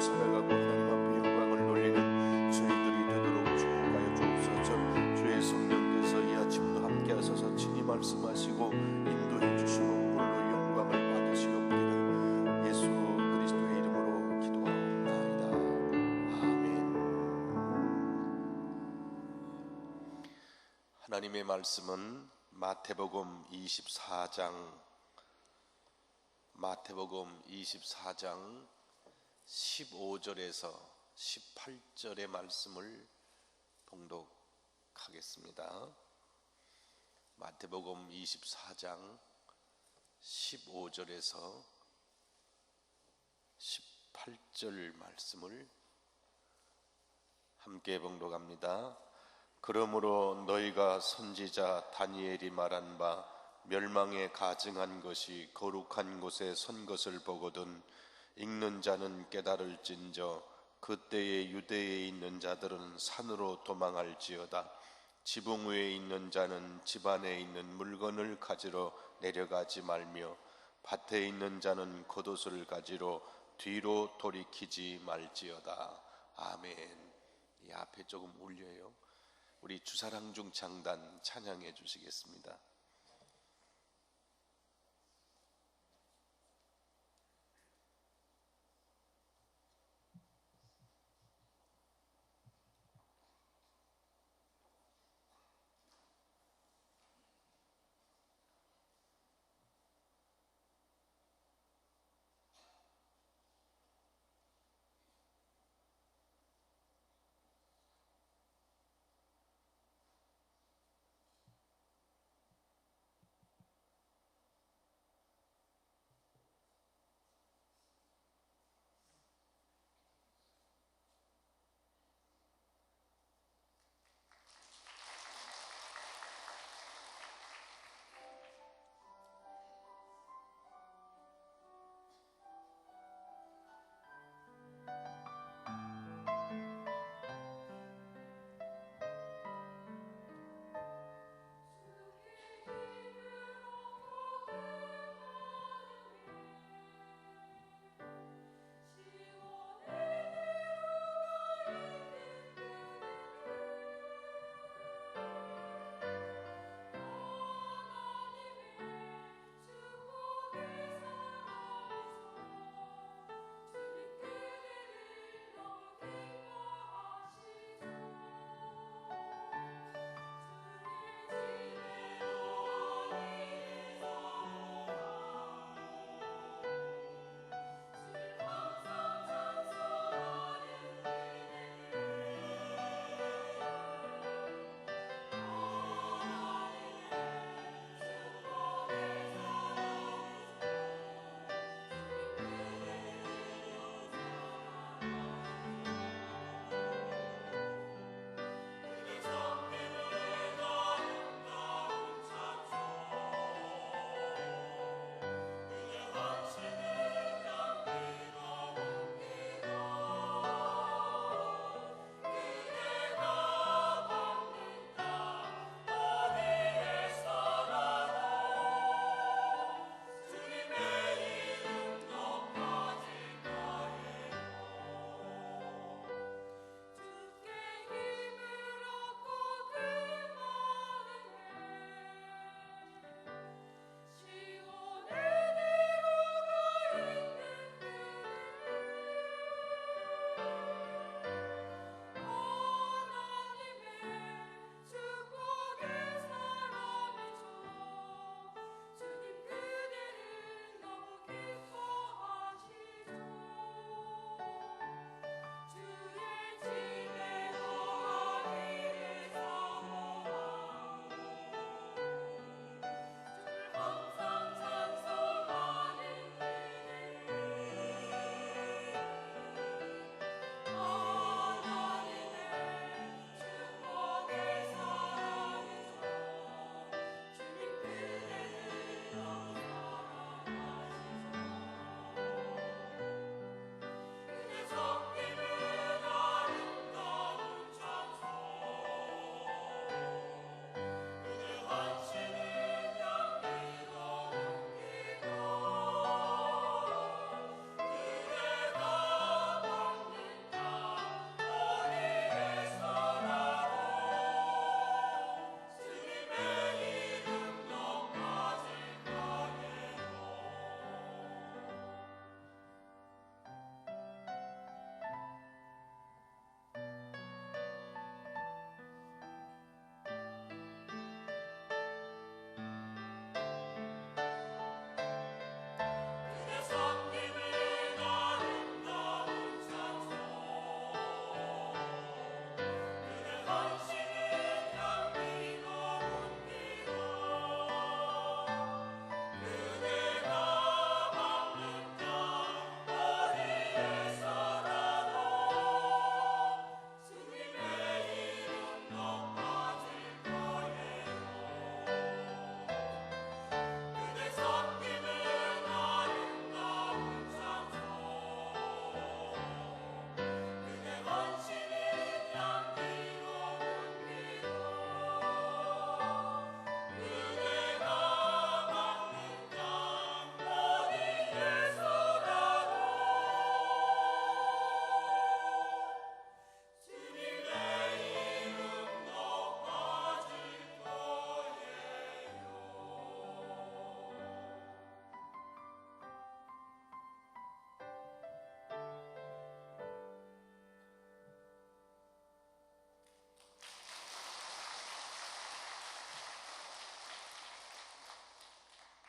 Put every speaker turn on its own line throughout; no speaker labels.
살아가고 하나님 앞에 영광을 돌리는 저희들이 되도록 축복하여 주옵소서. 주의 성령께서 이 아침도 함께 하셔서 친히 말씀하시고 인도해 주시고 홀로 영광을 받으시옵기를 예수 그리스도의 이름으로 기도하옵나이다. 아멘. 하나님의 말씀은 마태복음 24장 15절에서 18절의 말씀을 봉독하겠습니다. 마태복음 24장 15절에서 18절 말씀을 함께 봉독합니다. 그러므로 너희가 선지자 다니엘이 말한 바 멸망에 가증한 것이 거룩한 곳에 선 것을 보거든 읽는 자는 깨달을진저 그때에 유대에 있는 자들은 산으로 도망할지어다. 지붕 위에 있는 자는 집 안에 있는 물건을 가지러 내려가지 말며 밭에 있는 자는 겉옷을 가지러 뒤로 돌이키지 말지어다. 아멘. 이 앞에 조금 울려요. 우리 주사랑중 장단 찬양해 주시겠습니다.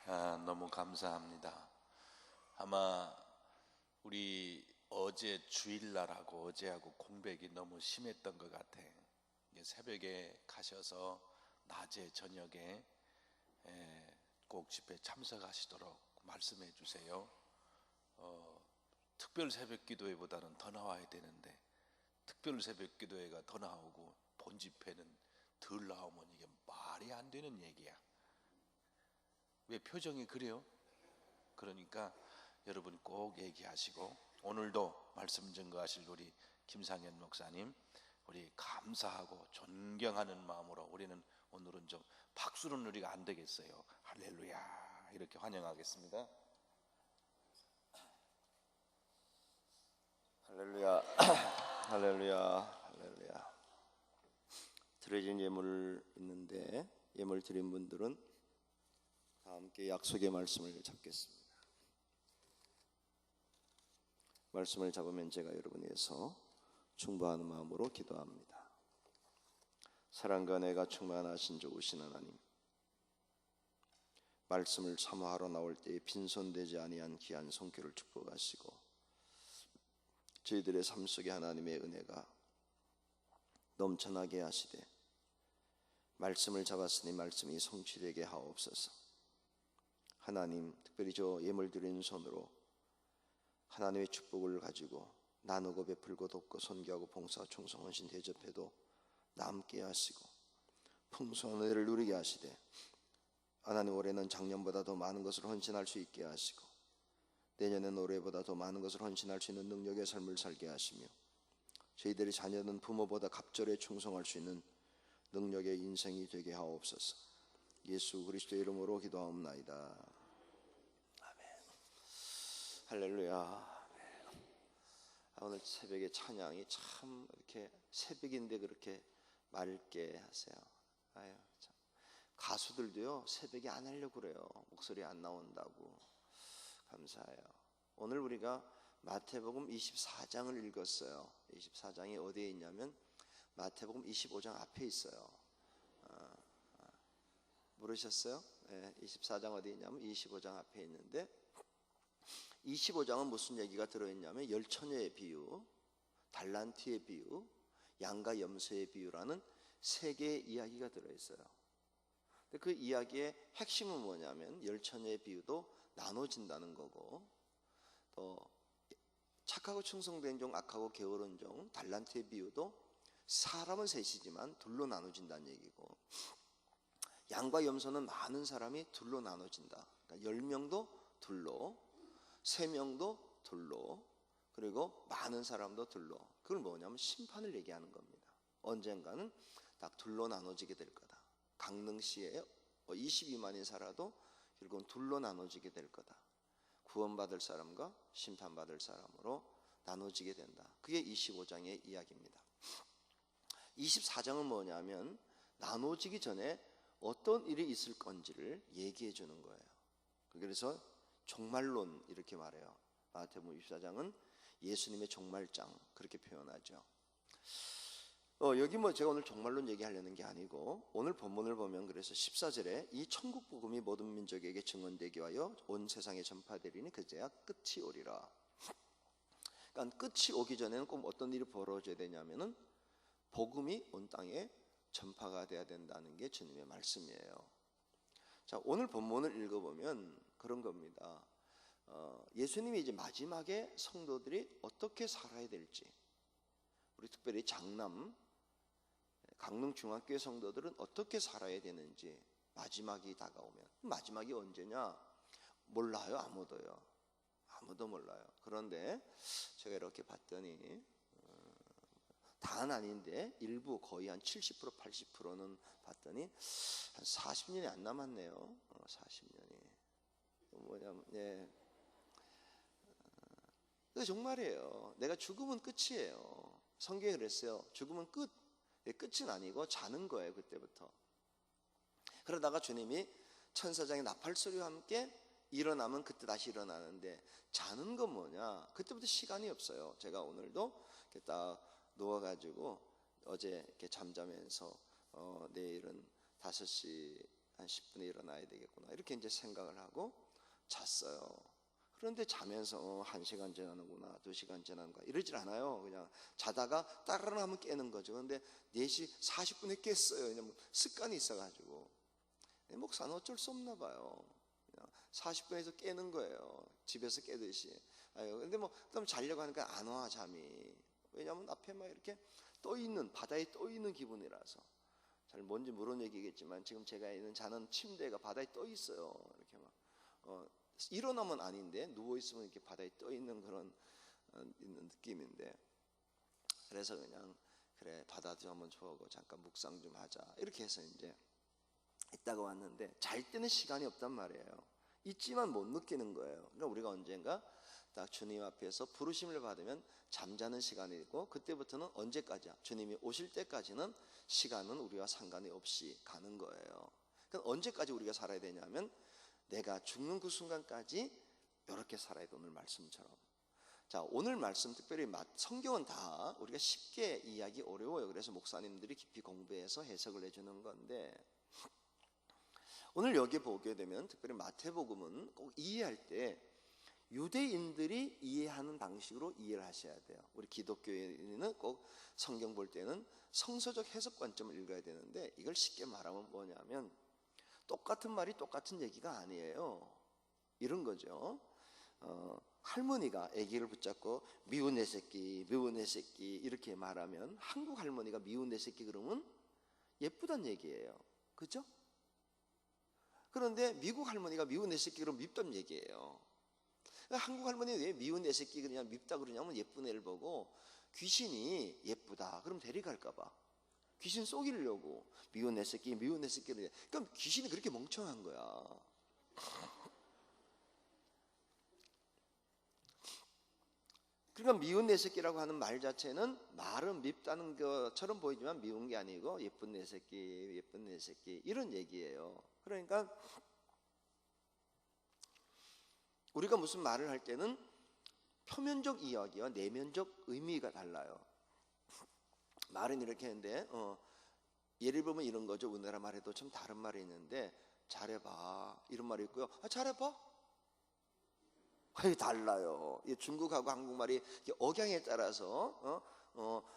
너무 감사합니다. 아마 우리 어제 주일날하고 어제하고 공백이 너무 심했던 것 같아. 새벽에 가셔서 낮에 저녁에 꼭 집회 참석하시도록 말씀해 주세요. 특별 새벽 기도회보다는 더 나와야 되는데 특별 새벽 기도회가 더 나오고 본 집회는 덜 나오면 이게 말이 안 되는 얘기야. 왜 표정이 그래요? 그러니까 여러분 꼭 얘기하시고, 오늘도 말씀 증거하실 우리 김상현 목사님, 우리 감사하고 존경하는 마음으로 우리는 오늘은 좀 박수는 우리가 안 되겠어요. 할렐루야 이렇게 환영하겠습니다.
할렐루야. 할렐루야. 할렐루야. 드려진 예물 있는데 예물 드린 분들은 다 함께 약속의 말씀을 잡겠습니다. 말씀을 잡으면 제가 여러분 위해서 중보하는 마음으로 기도합니다. 사랑과 은혜가 충만하신 좋으신 하나님, 말씀을 사모하러 나올 때에 빈손되지 아니한 귀한 손길을 축복하시고 저희들의 삶 속에 하나님의 은혜가 넘쳐나게 하시되 말씀을 잡았으니 말씀이 성취되게 하옵소서. 하나님, 특별히 저 예물 드리는 손으로 하나님의 축복을 가지고 나누고 베풀고 돕고 선교하고 봉사 충성 헌신 대접해도 남게 하시고 풍성한 은혜를 누리게 하시되 하나님, 올해는 작년보다 더 많은 것을 헌신할 수 있게 하시고 내년엔 올해보다 더 많은 것을 헌신할 수 있는 능력의 삶을 살게 하시며 저희들의 자녀는 부모보다 갑절에 충성할 수 있는 능력의 인생이 되게 하옵소서. 예수 그리스도의 이름으로 기도하옵나이다. 아멘. 할렐루야. 오늘 새벽에 찬양이 참 이렇게 새벽인데 그렇게 맑게 하세요. 아유, 참. 가수들도요 새벽에 안 하려고 그래요. 목소리 안 나온다고. 감사해요. 오늘 우리가 마태복음 24장을 읽었어요. 24장이 어디에 있냐면 마태복음 25장 앞에 있어요. 모르셨어요? 네, 24장 어디에 있냐면 25장 앞에 있는데 25장은 무슨 얘기가 들어있냐면 열처녀의 비유, 달란트의 비유, 양과 염소의 비유라는 세 개의 이야기가 들어있어요. 근데 그 이야기의 핵심은 뭐냐면 열처녀의 비유도 나눠진다는 거고, 또 착하고 충성된 종, 악하고 게으른 종, 달란트의 비유도 사람은 셋이지만 둘로 나눠진다는 얘기고, 양과 염소는 많은 사람이 둘로 나눠진다. 그러니까 10명도 둘로, 3명도 둘로, 그리고 많은 사람도 둘로. 그걸 뭐냐면 심판을 얘기하는 겁니다. 언젠가는 딱 둘로 나눠지게 될 거다. 강릉시에 22만이 살아도 결국은 둘로 나눠지게 될 거다. 구원받을 사람과 심판받을 사람으로 나눠지게 된다. 그게 25장의 이야기입니다. 24장은 뭐냐면 나눠지기 전에 어떤 일이 있을 건지를 얘기해 주는 거예요. 그래서 종말론 이렇게 말해요. 마태복음 24장은 예수님의 종말장 그렇게 표현하죠. 여기 제가 오늘 종말론 얘기하려는 게 아니고, 오늘 본문을 보면 그래서 14절에 이 천국 복음이 모든 민족에게 증언되게 하여 온 세상에 전파되리니 그제야 끝이 오리라. 그러니까 끝이 오기 전에는 꼭 어떤 일이 벌어져야 되냐면은 복음이 온 땅에 전파가 돼야 된다는 게 주님의 말씀이에요. 자, 오늘 본문을 읽어보면 그런 겁니다. 예수님이 이제 마지막에 성도들이 어떻게 살아야 될지, 우리 특별히 강릉중학교의 성도들은 어떻게 살아야 되는지, 마지막이 다가오면, 마지막이 언제냐 몰라요. 아무도 몰라요. 그런데 제가 이렇게 봤더니 다는 아닌데 일부 거의 한 70% 80%는 봤더니 한 40년이 안 남았네요. 40년이 뭐냐면 정말이에요. 내가 죽으면 끝이에요. 성경에 그랬어요. 죽으면 끝. 끝은 아니고 자는 거예요. 그때부터. 그러다가 주님이 천사장의 나팔소리와 함께 일어나면 그때 다시 일어나는데, 자는 건 뭐냐? 그때부터 시간이 없어요. 제가 오늘도 이렇게 딱 누워가지고 어제 이렇게 잠자면서 내일은 5시 한 10분에 일어나야 되겠구나 이렇게 이제 생각을 하고 잤어요. 그런데 자면서 1시간 지나는구나 2시간 지나는구나 이러질 않아요. 그냥 자다가 따르릉 하면 깨는 거죠. 그런데 4시 40분에 깼어요. 왜냐면 습관이 있어가지고. 목사는 어쩔 수 없나 봐요. 40분에서 깨는 거예요. 집에서 깨듯이. 근데 뭐 그다음 자려고 하니까 안 와 잠이. 왜냐하면 앞에 막 이렇게 떠 있는 바다에 떠 있는 기분이라서. 잘 뭔지 모르는 얘기겠지만 지금 제가 있는 자는 침대가 바다에 떠 있어요. 이렇게 막 일어나면 아닌데 누워 있으면 이렇게 바다에 떠 있는 그런 있는 느낌인데. 그래서 그냥 그래 바다 좀 한번 좋아하고 잠깐 묵상 좀 하자 이렇게 해서 이제 있다가 왔는데 잘 때는 시간이 없단 말이에요. 있지만 못 느끼는 거예요. 그러니까 우리가 언젠가 딱 주님 앞에서 부르심을 받으면 잠자는 시간이 있고 그때부터는 언제까지야? 주님이 오실 때까지는 시간은 우리와 상관이 없이 가는 거예요. 그럼 언제까지 우리가 살아야 되냐면 내가 죽는 그 순간까지 이렇게 살아야 돼. 오늘 말씀처럼. 자, 오늘 말씀 특별히 성경은 다 우리가 쉽게 이해하기 어려워요. 그래서 목사님들이 깊이 공부해서 해석을 해주는 건데 오늘 여기 보게 되면 특별히 마태복음은 꼭 이해할 때 유대인들이 이해하는 방식으로 이해를 하셔야 돼요. 우리 기독교인은 꼭 성경 볼 때는 성서적 해석 관점을 읽어야 되는데 이걸 쉽게 말하면 뭐냐면 똑같은 말이 똑같은 얘기가 아니에요. 이런 거죠. 할머니가 아기를 붙잡고 미운 내 새끼 미운 내 새끼 이렇게 말하면 한국 할머니가 미운 내 새끼 그러면 예쁘단 얘기예요. 그죠? 그런데 미국 할머니가 미운 내 새끼 그러면 밉단 얘기예요. 한국 할머니는 왜 미운 내 새끼 그러냐 밉다 그러냐면 예쁜 애를 보고 귀신이 예쁘다 그럼 데려갈까 봐 귀신 속이려고 미운 내 새끼 미운 내 새끼 그러니까 귀신이 그렇게 멍청한 거야. 그러니까 미운 내 새끼라고 하는 말 자체는 말은 밉다는 것처럼 보이지만 미운 게 아니고 예쁜 내 새끼 예쁜 내 새끼 이런 얘기예요. 그러니까 우리가 무슨 말을 할 때는 표면적 이야기와 내면적 의미가 달라요. 말은 이렇게 했는데 예를 들면 이런 거죠. 우리나라 말에도 좀 다른 말이 있는데 잘해봐 이런 말이 있고요. 잘해봐 달라요. 중국하고 한국말이 억양에 따라서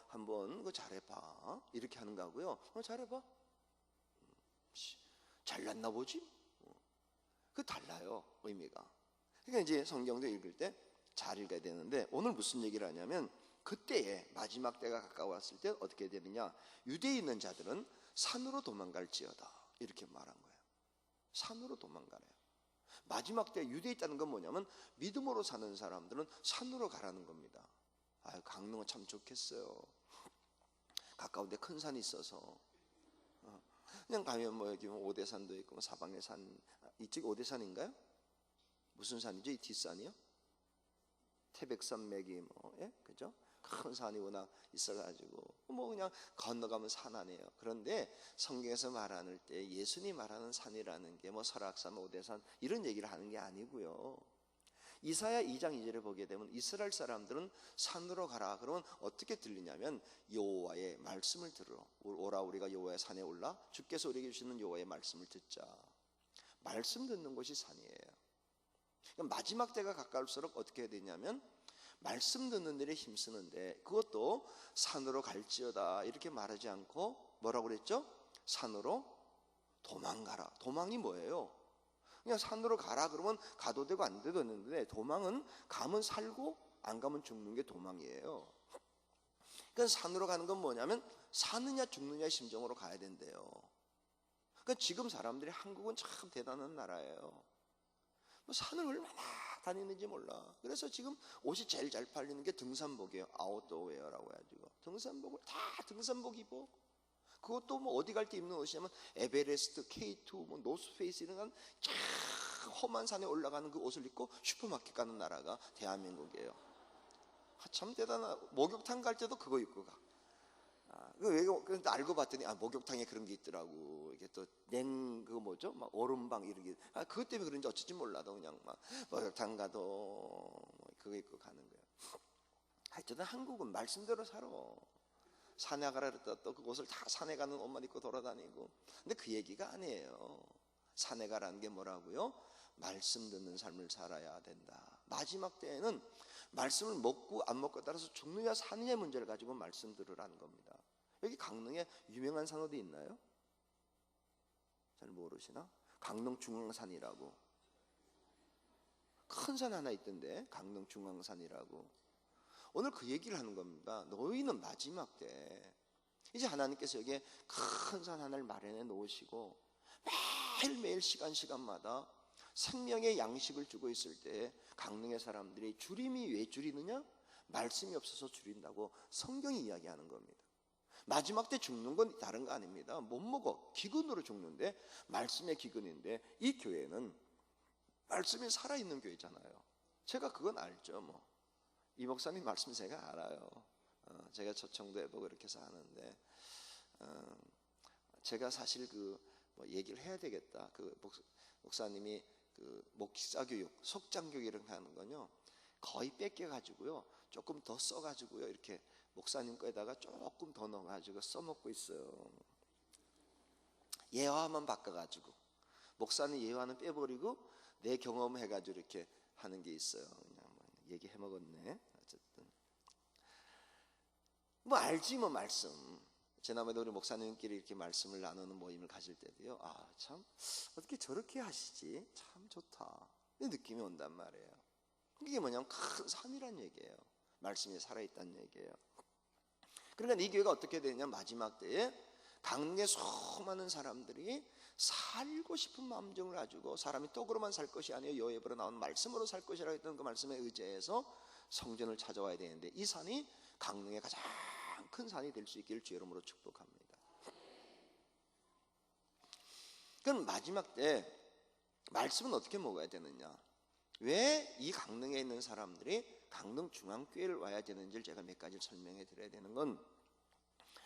한번 그 잘해봐 이렇게 하는 거고요. 잘해봐 잘났나 보지. 그 달라요 의미가. 그러니까 이제 성경도 읽을 때 잘 읽어야 되는데 오늘 무슨 얘기를 하냐면 그때에 마지막 때가 가까웠을 때 어떻게 되느냐. 유대에 있는 자들은 산으로 도망갈지어다 이렇게 말한 거예요. 산으로 도망가래요. 마지막 때 유대에 있다는 건 뭐냐면 믿음으로 사는 사람들은 산으로 가라는 겁니다. 강릉은 참 좋겠어요. 가까운데 큰 산이 있어서 그냥 가면 뭐 여기 오대산도 있고 뭐 사방에 산 이쪽 오대산인가요? 무슨 산이죠? 이 뒷산이요? 태백산맥이 뭐 그죠? 큰 산이 워낙 있어가지고 뭐 그냥 건너가면 산 아니에요. 그런데 성경에서 말하는 때 예수님이 말하는 산이라는 게 뭐 설악산, 오대산 이런 얘기를 하는 게 아니고요. 이사야 2장 2절에 보게 되면 이스라엘 사람들은 산으로 가라 그러면 어떻게 들리냐면 여호와의 말씀을 들으러 오라 우리가 여호와의 산에 올라 주께서 우리에게 주시는 여호와의 말씀을 듣자. 말씀 듣는 곳이 산이에요. 마지막 때가 가까울수록 어떻게 해야 되냐면 말씀 듣는 일에 힘쓰는데 그것도 산으로 갈지어다 이렇게 말하지 않고 뭐라고 그랬죠? 산으로 도망가라. 도망이 뭐예요? 그냥 산으로 가라 그러면 가도 되고 안 돼도 되는데 도망은 가면 살고 안 가면 죽는 게 도망이에요. 그러니까 산으로 가는 건 뭐냐면 사느냐 죽느냐의 심정으로 가야 된대요. 그러니까 지금 사람들이 한국은 참 대단한 나라예요. 뭐 산을 얼마나 다니는지 몰라. 그래서 지금 옷이 제일 잘 팔리는 게 등산복이에요. 아웃도어웨어라고 해가지고 등산복을 다 등산복 입어. 그것도 뭐 어디 갈 때 입는 옷이냐면 에베레스트, K2, 뭐 노스페이스 이런 험한 산에 올라가는 그 옷을 입고 슈퍼마켓 가는 나라가 대한민국이에요. 참 대단한. 목욕탕 갈 때도 그거 입고 가. 그런데 알고 봤더니 목욕탕에 그런 게 있더라고. 이게 또 그거 뭐죠? 막 얼음방 이런 게. 그것 때문에 그런지 어쩔지 몰라도 그냥 막 목욕탕 가도 뭐 그거 입고 가는 거예요. 하여튼 한국은 말씀대로 살아. 산에 가라 그랬다 또 그 옷을 다 산에 가는 옷만 입고 돌아다니고. 근데 그 얘기가 아니에요. 사내가라는 게 뭐라고요? 말씀 듣는 삶을 살아야 된다. 마지막 때에는 말씀을 먹고 안 먹고에 따라서 죽느냐 사느냐의 문제를 가지고 말씀 들으라는 겁니다. 여기 강릉에 유명한 산 어디 있나요? 잘 모르시나? 강릉 중앙산이라고 큰 산 하나 있던데, 강릉 중앙산이라고. 오늘 그 얘기를 하는 겁니다. 너희는 마지막 때 이제 하나님께서 여기에 큰 산 하나를 마련해 놓으시고 매일매일 시간마다 생명의 양식을 주고 있을 때 강릉의 사람들이 줄임이 왜 줄이느냐? 말씀이 없어서 줄인다고 성경이 이야기하는 겁니다. 마지막 때 죽는 건 다른 거 아닙니다. 못 먹어. 기근으로 죽는데 말씀의 기근인데, 이 교회는 말씀이 살아있는 교회잖아요. 제가 그건 알죠. 뭐 이 목사님 말씀 제가 알아요. 제가 초청도 해보고 이렇게 해서 하는데, 제가 사실 뭐 얘기를 해야 되겠다. 목사님이 목사교육, 속장교육 이런 거 하는 건요, 거의 뺏겨가지고요, 조금 더 써가지고요, 이렇게 목사님 거에다가 조금 더 넣어가지고 써먹고 있어요. 예화만 바꿔가지고, 목사님 예화는 빼버리고 내 경험 해가지고 이렇게 하는 게 있어요. 그냥 뭐 얘기 해먹었네. 어쨌든 뭐 알지 뭐 말씀. 지난번에도 우리 목사님끼리 이렇게 말씀을 나누는 모임을 가질 때도요, 참 어떻게 저렇게 하시지? 참 좋다. 이 느낌이 온단 말이에요. 이게 뭐냐면 큰 산이란 얘기예요. 말씀이 살아있다는 얘기예요. 그러니까 이 교회가 어떻게 되냐, 마지막 때에 강릉의 수많은 사람들이 살고 싶은 마음정을 가지고, 사람이 떡으로만 살 것이 아니라 요셉으로 나온 말씀으로 살 것이라고 했던 그 말씀에 의지해서 성전을 찾아와야 되는데, 이 산이 강릉의 가장 큰 산이 될 수 있기를 주의 이름으로 축복합니다. 그럼 마지막 때 말씀은 어떻게 먹어야 되느냐, 왜 이 강릉에 있는 사람들이 강릉 중앙교회를 와야 되는지를 제가 몇 가지 설명해 드려야 되는 건,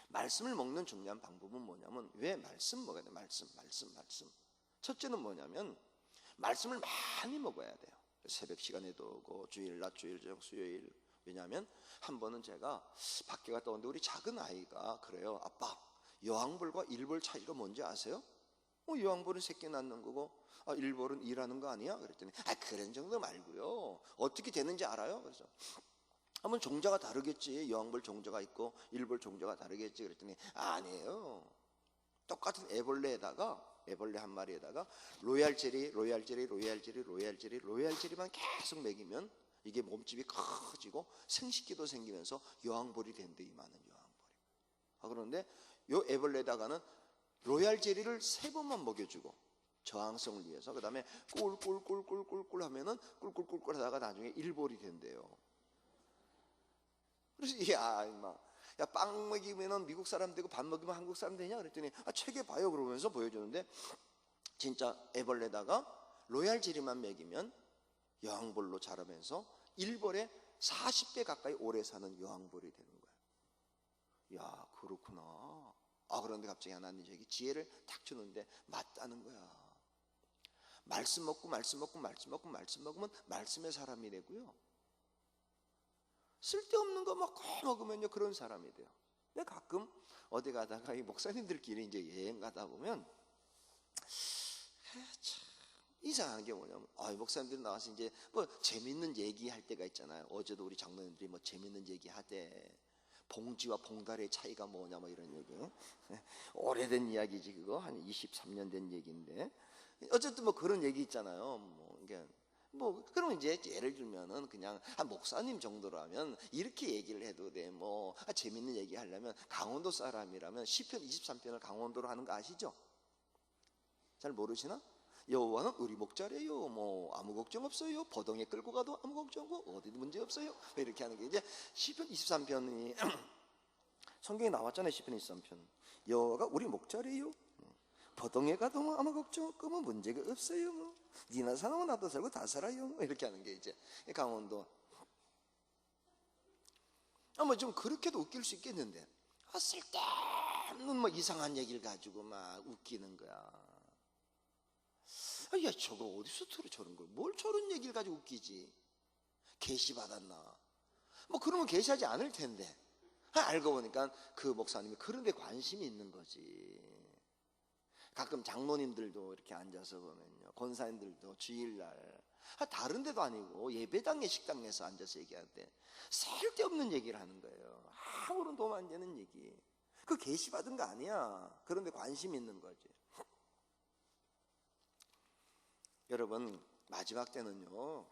말씀을 먹는 중요한 방법은 뭐냐면, 왜 말씀 먹어야 돼요? 말씀. 첫째는 뭐냐면 말씀을 많이 먹어야 돼요. 새벽 시간에도 오고 주일 낮, 주일 저녁, 수요일. 왜냐하면 한 번은 제가 밖에 갔다 오는데 우리 작은 아이가 그래요. 아빠, 여왕벌과 일벌 차이가 뭔지 아세요? 여왕벌은 새끼 낳는 거고 일벌은 일하는 거 아니야? 그랬더니 그런 정도 말고요, 어떻게 되는지 알아요? 그래서 한번 종자가 다르겠지. 여왕벌 종자가 있고 일벌 종자가 다르겠지. 그랬더니 아니에요. 똑같은 애벌레 한 마리에다가 로얄 제리만 계속 먹이면 이게 몸집이 커지고 생식기도 생기면서 여왕벌이 된대, 이 많은 여왕벌이. 그런데 요 애벌레에다가는 로얄 제리를 3번만 먹여주고 저항성을 위해서, 그 다음에 꿀꿀꿀꿀꿀꿀 하면은 꿀꿀꿀꿀 하다가 나중에 일벌이 된대요. 그래서 빵 먹이면은 미국 사람 되고 밥 먹이면 한국 사람 되냐? 그랬더니 책에 봐요 그러면서 보여주는데, 진짜 애벌레다가 로얄 제리만 먹이면 여왕벌로 자라면서 일벌에 40배 가까이 오래 사는 여왕벌이 되는 거야. 야, 그렇구나. 그런데 갑자기 하나님이 저기 지혜를 탁 주는데 맞다는 거야. 말씀 먹으면 말씀의 사람이 되고요, 쓸데없는 거 막 먹으면요 그런 사람이 돼요. 근데 가끔 어디 가다가 이 목사님들끼리 이제 여행 가다 보면 참 이상한 게 뭐냐면, 목사님들이 나와서 이제 뭐 재밌는 얘기 할 때가 있잖아요. 어제도 우리 장로님들이 뭐 재밌는 얘기 하대. 봉지와 봉다리의 차이가 뭐냐 뭐 이런 얘기. 오래된 이야기지 그거. 한 23년 된 얘기인데, 어쨌든 뭐 그런 얘기 있잖아요. 그러면 이제 예를 들면은 그냥 목사님 정도라면 이렇게 얘기를 해도 돼. 재밌는 얘기 하려면 강원도 사람이라면 시편 23편을 강원도로 하는 거 아시죠? 잘 모르시나? 여호와는 우리 목자래요. 아무 걱정 없어요. 버덩이에 끌고 가도 아무 걱정 없고 어디도 문제 없어요. 이렇게 하는 게 이제 시편 23편이 성경에 나왔잖아요. 시편 23편. 여호와가 우리 목자래요. 버덩이에 가도 아무 걱정 없고 문제가 없어요. 니나 살고 나도 살고 다 살아요. 이렇게 하는 게 이제 강원도. 좀 그렇게도 웃길 수 있겠는데, 쓸데없는 이상한 얘기를 가지고 막 웃기는 거야. 저거 어디서 들어 저런 걸? 뭘 저런 얘기를 가지고 웃기지? 계시 받았나? 그러면 계시하지 않을 텐데. 알고 보니까 그 목사님이 그런 데 관심이 있는 거지. 가끔 장로님들도 이렇게 앉아서 보면요, 권사님들도 주일날 다른 데도 아니고 예배당의 식당에서 앉아서 얘기하는데 쓸데없는 얘기를 하는 거예요. 아무런 도움 안 되는 얘기. 그 계시받은 거 아니야. 그런데 관심 있는 거지. 여러분, 마지막 때는요,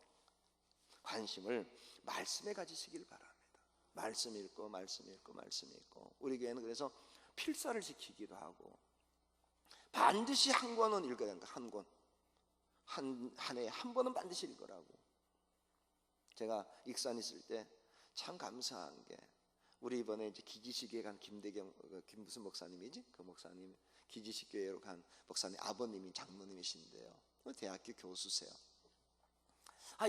관심을 말씀에 가지시길 바랍니다. 말씀 읽고 말씀 읽고 말씀 읽고. 우리 교회는 그래서 필사를 지키기도 하고, 반드시 한 권은 읽어야 된다. 한 권. 한 해에 한 번은 반드시 읽으라고. 제가 익산 있을 때 참 감사한 게, 우리 이번에 이제 기지식교회 간 김대경, 김무슨 목사님이지? 그 목사님, 기지식교회로 간 목사님 아버님이 장로님이신데요. 대학교 교수세요.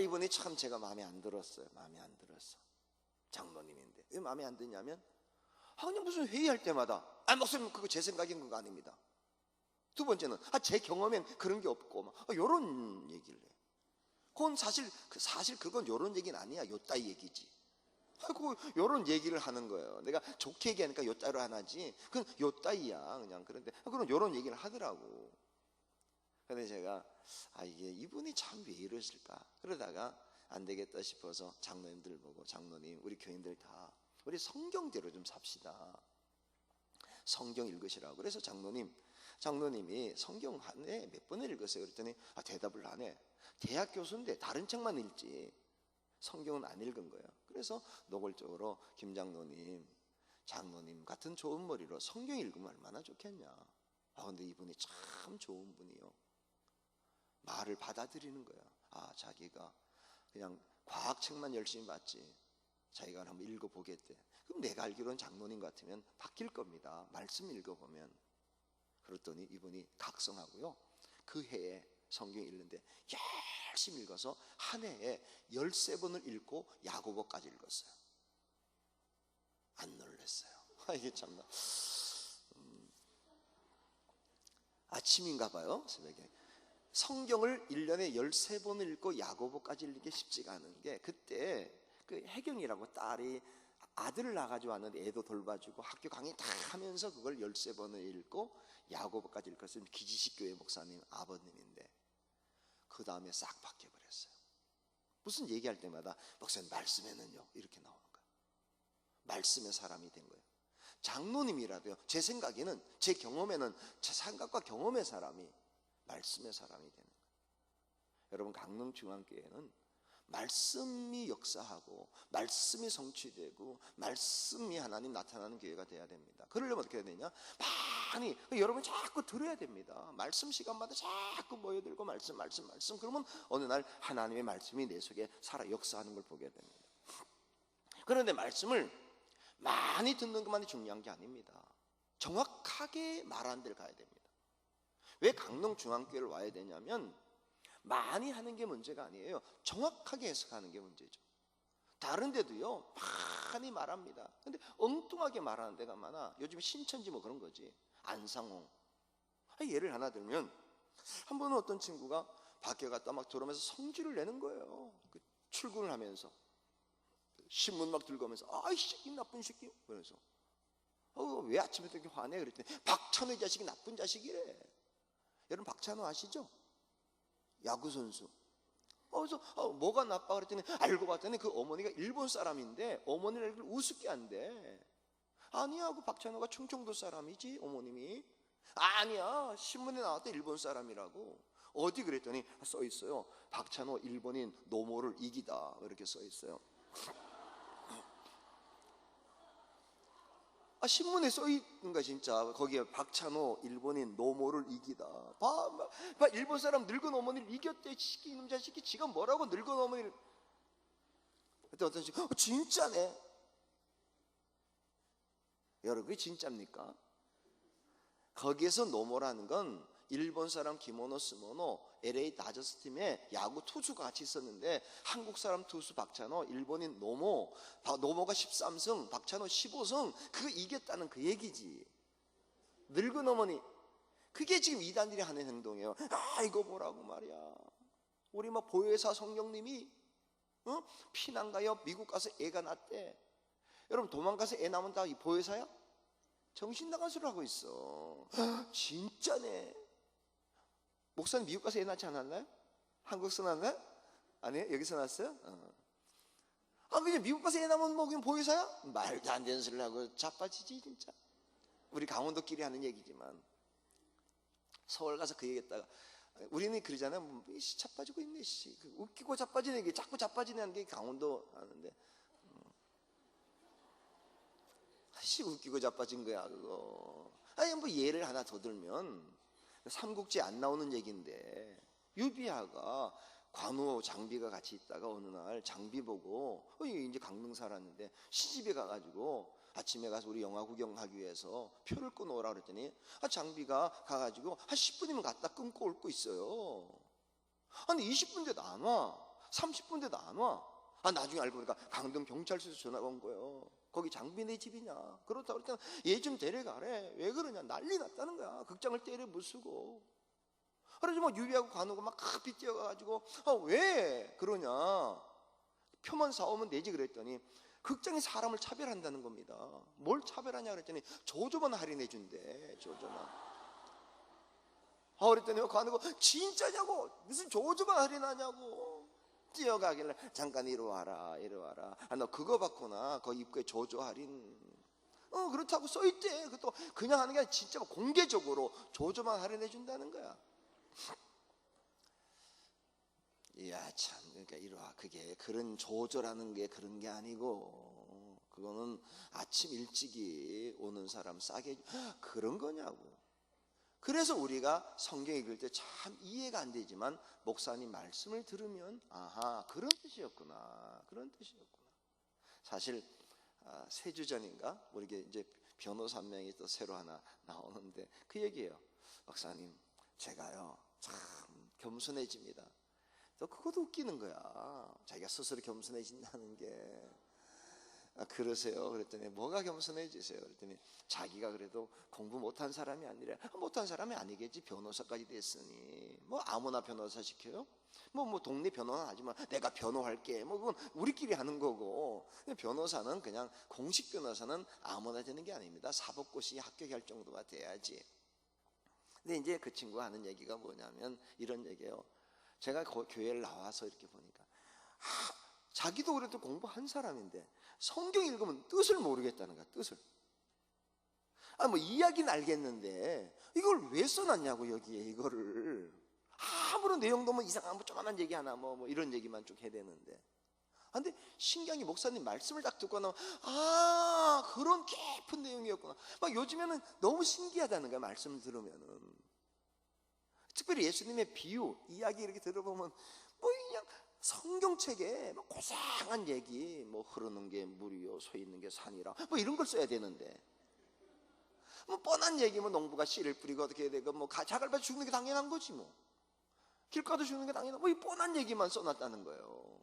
이번에 참 제가 마음에 안 들었어요. 마음에 안 들었어. 장로님인데. 왜 마음에 안 드냐면, 그냥 무슨 회의할 때마다, 목사님 그거 제 생각인 그거 아닙니다. 두 번째는, 제 경험엔 그런 게 없고, 요런 얘기를 해요. 그건 사실 그건 요런 얘기는 아니야. 요따위 얘기지. 요런 얘기를 하는 거예요. 내가 좋게 얘기하니까 요따위로 하나지. 그건 요따위야. 그냥. 그런데, 그런 요런 얘기를 하더라고. 근데 제가, 이게 이분이 참 왜 이러실까? 그러다가 안 되겠다 싶어서 장로님들 보고, 장로님, 우리 교인들 다, 우리 성경대로 좀 삽시다. 성경 읽으시라고. 그래서 장로님이 성경 한 해 몇 번을 읽으세요? 그랬더니 대답을 안 해. 대학 교수인데 다른 책만 읽지 성경은 안 읽은 거예요. 그래서 노골적으로 김 장로님 같은 좋은 머리로 성경 읽으면 얼마나 좋겠냐. 근데 이분이 참 좋은 분이요. 말을 받아들이는 거야. 자기가 그냥 과학책만 열심히 봤지 자기가 한번 읽어보겠대. 그럼 내가 알기로는 장로님 같으면 바뀔 겁니다. 말씀 읽어보면. 그랬더니 이분이 각성하고요, 그 해에 성경 읽는데 열심히 읽어서 한 해에 13번을 읽고 야고보까지 읽었어요. 안 놀랐어요. 이게 참나. 아침인가 봐요, 새벽에. 성경을 1년에 13번을 읽고 야고보까지 읽는 게 쉽지가 않은 게, 그때 그 혜경이라고 딸이 아들을 낳아가지고 왔는데 애도 돌봐주고 학교 강의 다 하면서 그걸 13번을 읽고 야고보까지 읽었으면 기지식교회 목사님 아버님인데, 그 다음에 싹 바뀌어버렸어요. 무슨 얘기할 때마다 목사님 말씀에는요 이렇게 나오는 거예요. 말씀의 사람이 된 거예요. 장로님이라도요, 제 생각에는, 제 경험에는, 제 생각과 경험의 사람이 말씀의 사람이 되는 거예요. 여러분, 강릉중앙교회는 말씀이 역사하고 말씀이 성취되고 말씀이 하나님 나타나는 교회가 돼야 됩니다. 그러려면 어떻게 해야 되냐? 많이 여러분 자꾸 들어야 됩니다. 말씀 시간마다 자꾸 모여들고 말씀. 그러면 어느 날 하나님의 말씀이 내 속에 살아 역사하는 걸 보게 됩니다. 그런데 말씀을 많이 듣는 것만이 중요한 게 아닙니다. 정확하게 말하는 데를 가야 됩니다. 왜 강릉중앙교회를 와야 되냐면, 많이 하는 게 문제가 아니에요. 정확하게 해석하는 게 문제죠. 다른 데도요 많이 말합니다. 근데 엉뚱하게 말하는 데가 많아. 요즘에 신천지 뭐 그런 거지. 안상홍. 예를 하나 들면, 한 번은 어떤 친구가 밖에 갔다 막 들어오면서 성질을 내는 거예요. 출근을 하면서 신문 막 들고 오면서 이 새끼 나쁜 새끼. 그래서 왜 아침부터 이렇게 화내? 그랬더니 박찬호 이 자식이 나쁜 자식이래. 여러분 박찬호 아시죠? 야구선수. 그래서 뭐가 나빠? 그랬더니 알고 봤더니 그 어머니가 일본 사람인데 어머니를 우습게 한대. 아니야, 그 박찬호가 충청도 사람이지 어머님이. 아니야, 신문에 나왔대 일본 사람이라고. 어디? 그랬더니 써 있어요. 박찬호 일본인 노모를 이기다, 이렇게 써 있어요. 신문에 써 있는 거야 진짜. 거기에 박찬호 일본인 노모를 이기다. 봐, 일본 사람 늙은 어머니를 이겼대. 이놈 자식이 지가 뭐라고 늙은 어머니를. 그때 어떤 친구 진짜네. 여러분, 그게 진짜입니까? 거기에서 노모라는 건 일본 사람 기모노 스모노 LA 다저스 팀에 야구 투수가 같이 있었는데, 한국 사람 투수 박찬호, 일본인 노모가 13승, 박찬호 15승, 그거 이겼다는 그 얘기지. 늙은 어머니. 그게 지금 이단들이 하는 행동이에요. 이거 뭐라고 말이야. 우리 막 보혜사 성령님이 피난 가요 미국 가서 애가 낳대. 여러분, 도망가서 애 낳으면 다 이 보혜사야? 정신 나간 소리를 하고 있어. 진짜네. 목사님 미국 가서 애 낳지 않았나요? 한국서 낳나요? 아니에요? 여기서 낳았어요? 그냥 미국 가서 애 낳으면 뭐 그냥 보이사야? 말도 안 되는 소리를 하고 자빠지지 진짜. 우리 강원도끼리 하는 얘기지만 서울 가서 그 얘기했다가 우리는 그러잖아요. 뭐, 씨 자빠지고 있네 씨. 웃기고 자빠지는 게 자꾸 자빠지는 게 강원도 하는데 씨 웃기고 자빠진 거야 그거. 아니 뭐 예를 하나 더 들면 삼국지 안 나오는 얘기인데 유비아가 관우 장비가 같이 있다가 어느 날 장비 보고 이제 강릉 살았는데 시집에 가가지고 아침에 가서 우리 영화 구경하기 위해서 표를 끊어오라 그랬더니 장비가 가가지고 한 10분이면 갔다 끊고 올 거 있어요. 아니 20분 돼도 안 와. 30분 돼도 안 와. 나중에 알고 보니까 강릉 경찰서에서 전화가 온 거예요. 거기 장비 내 집이냐. 그렇다고 그랬더니 얘 좀 데려가래. 왜 그러냐. 난리 났다는 거야. 극장을 때려 부수고. 그래서 뭐 유비하고 관우가 막 급히 뛰어가가지고 왜 그러냐. 표만 사오면 되지 그랬더니 극장이 사람을 차별한다는 겁니다. 뭘 차별하냐 그랬더니 조조만 할인해 준대. 조조만. 그랬더니 관우가 진짜냐고. 무슨 조조만 할인하냐고. 뛰어가길래 잠깐 이리 와라 이리 와라. 너 그거 봤구나. 거 입구에 조조 할인. 그렇다고 써있대. 그것도 그냥 하는 게 아니라 진짜 공개적으로 조조만 할인해 준다는 거야. 이야 참. 그러니까 이리 와. 그게 그런 조조라는 게 그런 게 아니고 그거는 아침 일찍이 오는 사람 싸게 그런 거냐고. 그래서 우리가 성경 읽을 때 참 이해가 안 되지만 목사님 말씀을 들으면 아하 그런 뜻이었구나. 그런 뜻이었구나. 사실 3주 전인가 우리 이제 변호사 한 명이 또 새로 하나 나오는데 그 얘기예요. 목사님 제가요 참 겸손해집니다. 또 그것도 웃기는 거야. 자기가 스스로 겸손해진다는 게. 그러세요? 그랬더니 뭐가 겸손해지세요? 그랬더니 자기가 그래도 공부 못한 사람이 아니라 못한 사람이 아니겠지. 변호사까지 됐으니 뭐 아무나 변호사 시켜요? 뭐 동네 변호사는 하지만 내가 변호할게 뭐 그건 우리끼리 하는 거고. 변호사는 그냥 공식 변호사는 아무나 되는 게 아닙니다. 사법고시 합격할 정도가 돼야지. 근데 이제 그 친구가 하는 얘기가 뭐냐면 이런 얘기예요. 제가 교회를 나와서 이렇게 보니까 자기도 그래도 공부한 사람인데 성경 읽으면 뜻을 모르겠다는 거야. 뜻을. 뭐 이야기는 알겠는데 이걸 왜 써놨냐고 여기에 이거를. 아무런 내용도 뭐 이상한 뭐 조그만한 얘기 하나 뭐 이런 얘기만 쭉 해야 되는데. 근데 신기한 게 목사님 말씀을 딱 듣고 나면 그런 깊은 내용이었구나. 막 요즘에는 너무 신기하다는 거야. 말씀을 들으면은. 특별히 예수님의 비유, 이야기 이렇게 들어보면 뭐 그냥 성경책에 뭐 고상한 얘기, 뭐 흐르는 게 물이요, 서 있는 게 산이라, 뭐 이런 걸 써야 되는데, 뭐 뻔한 얘기, 뭐 농부가 씨를 뿌리고 어떻게 해야 되고, 뭐 자갈밭 죽는 게 당연한 거지 뭐. 길가도 죽는 게 당연한, 뭐 이 뻔한 얘기만 써놨다는 거예요.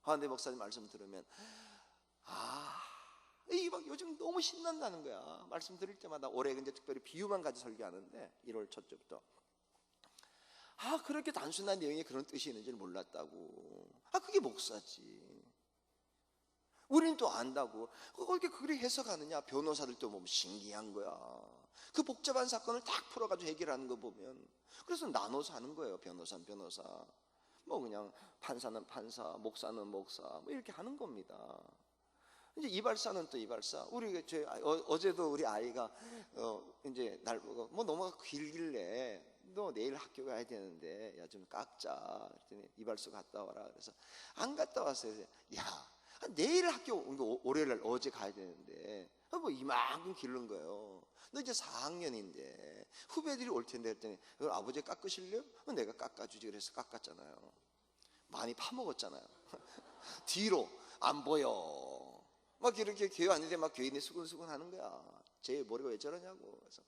근데 목사님 말씀 들으면 이게 막 요즘 너무 신난다는 거야. 말씀 드릴 때마다 올해 이제 특별히 비유만 가지고 설교하는데 1월 첫 주부터. 그렇게 단순한 내용에 그런 뜻이 있는 줄 몰랐다고. 그게 목사지. 우리는 또 안다고. 어떻게 그렇게 해석하느냐. 변호사들도 보면 신기한 거야. 그 복잡한 사건을 딱 풀어가지고 해결하는 거 보면. 그래서 나눠서 하는 거예요. 변호사는 변호사, 뭐 그냥 판사는 판사, 목사는 목사, 뭐 이렇게 하는 겁니다. 이제 이발사는 또 이발사. 어제도 우리 아이가 이제 날 보고 뭐 너무 길길래 너 내일 학교 가야 되는데 야 좀 깎자. 그랬더니 이발소 갔다 와라. 그래서 안 갔다 왔어요. 야 내일 학교 월요일날 어제 가야 되는데 뭐 이만큼 기른 거예요. 너 이제 4학년인데 후배들이 올 텐데 했더니 그걸 아버지 깎으실래요? 내가 깎아주지. 그래서 깎았잖아요. 많이 파먹었잖아요. 뒤로 안 보여. 막 이렇게 교회 왔는데 막 교인이 수근수근 하는 거야. 제 머리가 왜 저러냐고. 그래서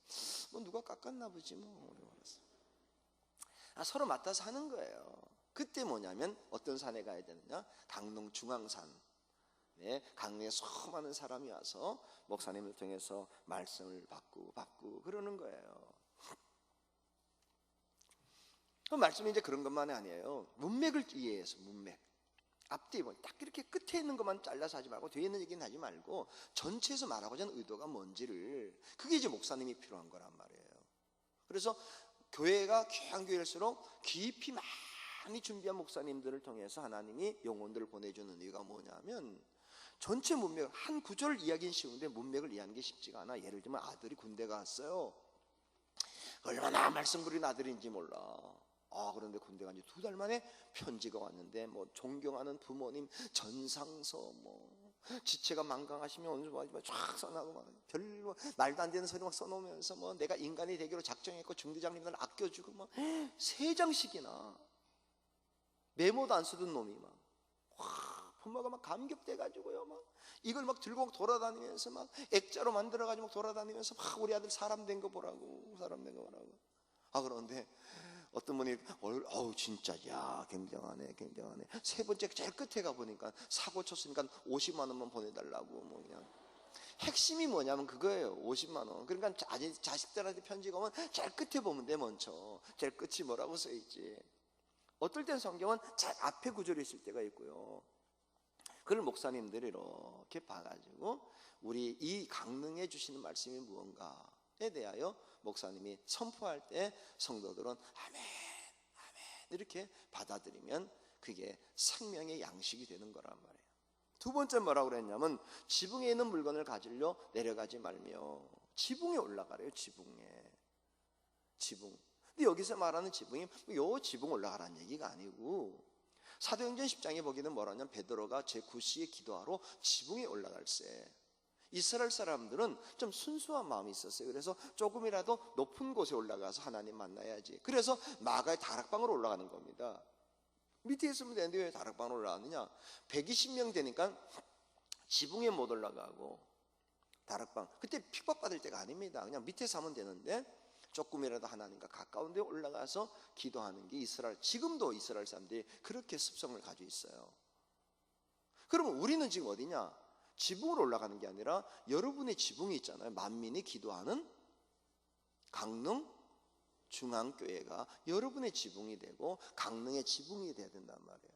뭐 누가 깎았나 보지 뭐. 서로 맡아서 하는 거예요. 그때 뭐냐면 어떤 산에 가야 되느냐. 강릉 중앙산. 강릉에 수많은 사람이 와서 목사님을 통해서 말씀을 받고 그러는 거예요. 그 말씀이 이제 그런 것만이 아니에요. 문맥을 이해해서 문맥. 앞뒤 딱 이렇게 끝에 있는 것만 잘라서 하지 말고 뒤에 있는 얘기는 하지 말고 전체에서 말하고자 하는 의도가 뭔지를, 그게 이제 목사님이 필요한 거란 말이에요. 그래서 교회가 귀한 교회일수록 깊이 많이 준비한 목사님들을 통해서 하나님이 영혼들을 보내주는 이유가 뭐냐면, 전체 문맥, 한 구절 이야기는 쉬운데 문맥을 이해하는 게 쉽지가 않아. 예를 들면 아들이 군대 갔어요. 얼마나 말씀 부린 아들인지 몰라. 그런데 군대 간 지 2달 만에 편지가 왔는데, 뭐 존경하는 부모님 전상서, 뭐 지체가 만강하시면 오늘 쫙 써나고, 막 별로 말도 안 되는 소리 막 써놓으면서, 뭐 내가 인간이 되기로 작정했고 중대장님들 아껴주고, 막 3장씩이나 메모도 안 쓰던 놈이 막, 부모가 막 감격돼가지고요, 막 이걸 막 들고 막 돌아다니면서, 막 액자로 만들어가지고 막 돌아다니면서 막 우리 아들 사람 된 거 보라고, 사람 된 거 보라고. 그런데 어떤 분이 진짜 야 굉장하네. 3번째 제일 끝에 가보니까 사고 쳤으니까 50만 원만 보내달라고. 뭐 그냥 핵심이 뭐냐면 그거예요. 50만 원. 그러니까 자식들한테 편지가 오면 제일 끝에 보면 돼. 먼저 제일 끝이 뭐라고 써있지. 어떨 땐 성경은 제일 앞에 구절이 있을 때가 있고요. 그걸 목사님들이 이렇게 봐가지고 우리 이 강릉해 주시는 말씀이 무언가에 대하여 목사님이 선포할 때 성도들은 아멘, 아멘 이렇게 받아들이면 그게 생명의 양식이 되는 거란 말이에요. 2번째 뭐라고 그랬냐면, 지붕에 있는 물건을 가지려 내려가지 말며. 지붕에 올라가래요. 지붕에. 지붕. 근데 여기서 말하는 지붕이 요 지붕 올라가라는 얘기가 아니고, 사도행전 10장에 보기는 뭐라냐면 베드로가 제9시에 기도하러 지붕에 올라갈세. 이스라엘 사람들은 좀 순수한 마음이 있었어요. 그래서 조금이라도 높은 곳에 올라가서 하나님 만나야지. 그래서 마가의 다락방으로 올라가는 겁니다. 밑에 있으면 되는데 왜 다락방으로 올라가느냐. 120명 되니까 지붕에 못 올라가고 다락방, 그때 핍박받을 때가 아닙니다. 그냥 밑에서 하면 되는데 조금이라도 하나님과 가까운 데 올라가서 기도하는 게 지금도 이스라엘 사람들이 그렇게 습성을 가지고 있어요. 그러면 우리는 지금 어디냐? 지붕으로 올라가는 게 아니라 여러분의 지붕이 있잖아요. 만민이 기도하는 강릉 중앙교회가 여러분의 지붕이 되고 강릉의 지붕이 돼야 된단 말이에요.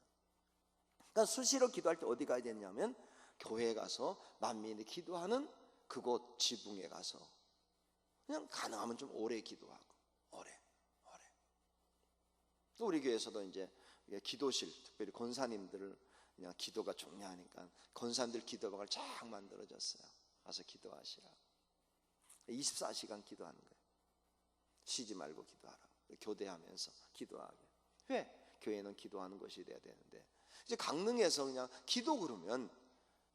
그러니까 수시로 기도할 때 어디 가야 되냐면 교회에 가서 만민이 기도하는 그곳 지붕에 가서 그냥 가능하면 좀 오래 기도하고, 오래. 또 우리 교회에서도 이제 기도실, 특별히 권사님들을 그냥 기도가 중요하니까 권사님들 기도방을 쫙 만들어졌어요. 가서 기도하시라고. 24시간 기도하는 거예요. 쉬지 말고 기도하라. 교대하면서 기도하게. 왜? 교회는 기도하는 것이 돼야 되는데, 이제 강릉에서 그냥 기도 그러면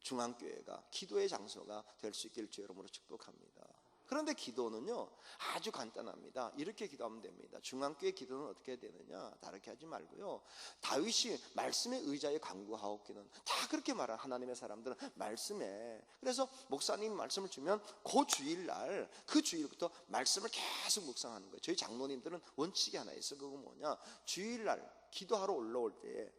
중앙교회가 기도의 장소가 될 수 있기를 주 여러분으로 축복합니다. 그런데 기도는요 아주 간단합니다. 이렇게 기도하면 됩니다. 중앙교회 기도는 어떻게 되느냐, 다르게 하지 말고요. 다윗이 말씀에 의자에 간구하옵기는, 다 그렇게 말한 하나님의 사람들은 말씀에. 그래서 목사님 말씀을 주면 그 주일날, 그 주일부터 말씀을 계속 묵상하는 거예요. 저희 장로님들은 원칙이 하나 있어요. 그거 뭐냐, 주일날 기도하러 올라올 때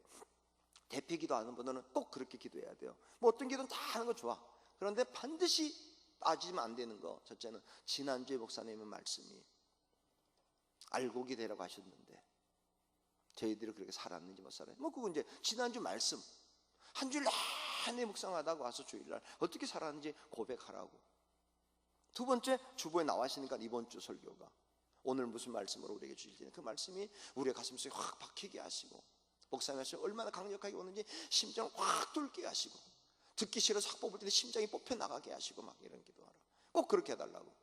대피 기도하는 분들은 꼭 그렇게 기도해야 돼요. 뭐 어떤 기도는 다 하는 거 좋아. 그런데 반드시 빠지면 안 되는 거, 첫째는 지난주에 목사님의 말씀이 알곡이 되라고 하셨는데 저희들이 그렇게 살았는지 못 살아요. 뭐 그건 이제 지난주 말씀 한 주일 내내 묵상하다가 와서 주일날 어떻게 살았는지 고백하라고. 2번째, 주보에 나와시니까 이번 주 설교가 오늘 무슨 말씀으로 우리에게 주실지 그 말씀이 우리의 가슴속에 확 박히게 하시고, 목사님 말씀이 얼마나 강력하게 오는지 심장을 확 뚫게 하시고, 듣기 싫어서 확 뽑을 때 심장이 뽑혀 나가게 하시고, 막 이런 기도하라. 꼭 그렇게 해달라고.